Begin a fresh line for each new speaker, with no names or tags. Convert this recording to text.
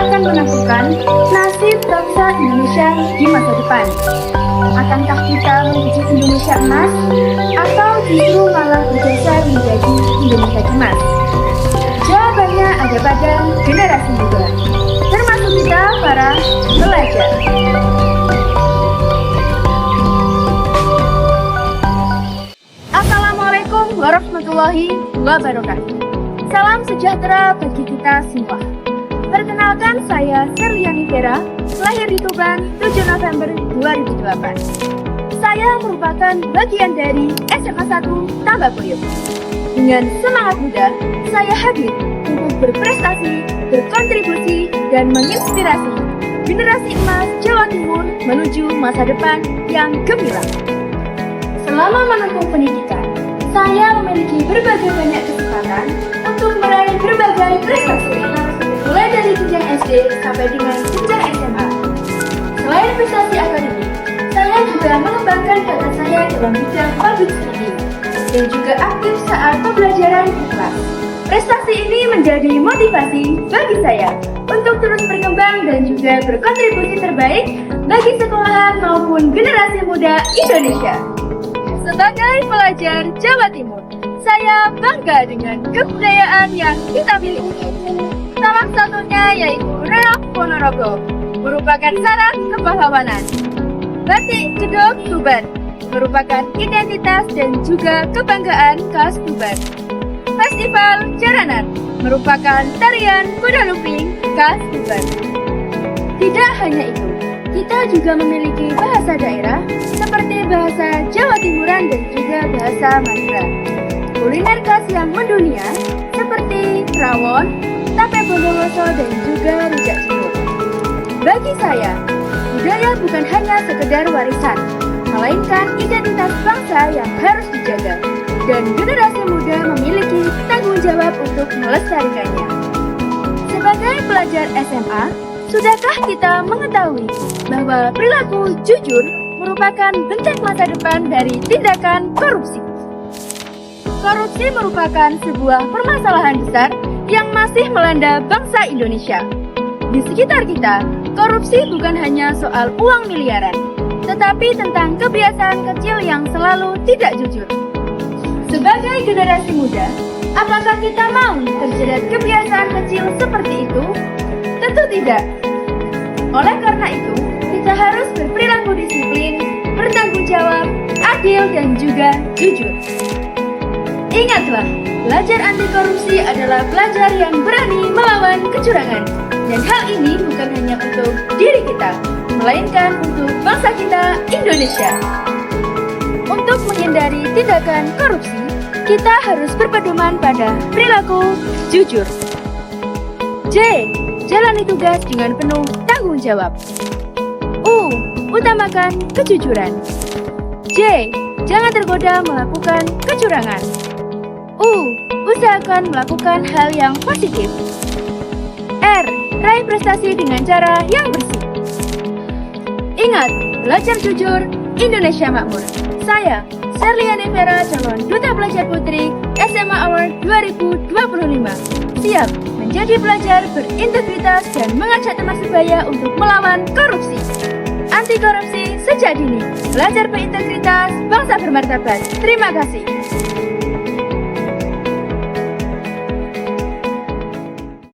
akan menentukan nasib bangsa Indonesia di masa depan. Akankah kita menuju Indonesia emas atau justru malah bergeser menjadi Indonesia cemas? Jawabannya ada pada generasi muda, termasuk kita para pelajar. Assalamualaikum warahmatullahi wabarakatuh. Salam sejahtera bagi kita semua. Perkenalkan, saya Serliani Vera, lahir di Tuban 7 November 2008. Saya merupakan bagian dari SMA 1 Tambak Puyuh. Dengan semangat muda, saya hadir untuk berprestasi, berkontribusi, dan menginspirasi generasi emas Jawa Timur menuju masa depan yang gemilang. Selama menempuh pendidikan, saya memiliki berbagai banyak kesempatan untuk meraih berbagai prestasi, mulai dari jenjang SD sampai dengan jenjang SMA. Selain prestasi akademik, saya juga mengembangkan bakat saya dalam bidang public speaking dan juga aktif saat pembelajaran di kelas. Prestasi ini menjadi motivasi bagi saya untuk terus berkembang dan juga berkontribusi terbaik bagi sekolahan maupun generasi muda Indonesia. Sebagai pelajar Jawa Timur, saya bangga dengan kebudayaan yang kita miliki. Salah satunya yaitu Reok Ponorogo, merupakan syarat kepahlawanan. Batik Gedog Tuban, merupakan identitas dan juga kebanggaan khas Tuban. Festival Jaranan, merupakan tarian kuda lumping khas Tuban. Tidak hanya itu, kita juga memiliki bahasa daerah seperti bahasa Jawa Timuran dan juga bahasa Madura. Kuliner khas yang mendunia seperti rawon, tape bondowoso dan juga rujak cingur. Bagi saya, budaya bukan hanya sekedar warisan, melainkan identitas bangsa yang harus dijaga, dan generasi muda memiliki tanggung jawab untuk melestarikannya. Sebagai pelajar SMA, sudahkah kita mengetahui bahwa perilaku jujur merupakan bentuk masa depan dari tindakan korupsi? Korupsi merupakan sebuah permasalahan besar yang masih melanda bangsa Indonesia. Di sekitar kita, korupsi bukan hanya soal uang miliaran, tetapi tentang kebiasaan kecil yang selalu tidak jujur. Sebagai generasi muda, apakah kita mau terjerat kebiasaan kecil seperti itu? Tentu tidak. Oleh karena itu, kita harus berperilaku disiplin, bertanggung jawab, adil, dan juga jujur. Ingatlah, belajar anti korupsi adalah belajar yang berani melawan kecurangan. Dan hal ini bukan hanya untuk diri kita, melainkan untuk bangsa kita, Indonesia. Untuk menghindari tindakan korupsi, kita harus berpedoman pada perilaku jujur. J. Jalani tugas dengan penuh tanggung jawab. U. Utamakan kejujuran. J. Jangan tergoda melakukan kecurangan. U. Usahakan melakukan hal yang positif. R. Raih prestasi dengan cara yang bersih. Ingat, belajar jujur, Indonesia makmur. Saya, Serliani Vera, calon Duta Pelajar Putri SMA Award 2025. Siap menjadi pelajar berintegritas dan mengajak teman sebaya untuk melawan korupsi. Anti korupsi sejak dini, belajar berintegritas, bangsa bermartabat. Terima kasih.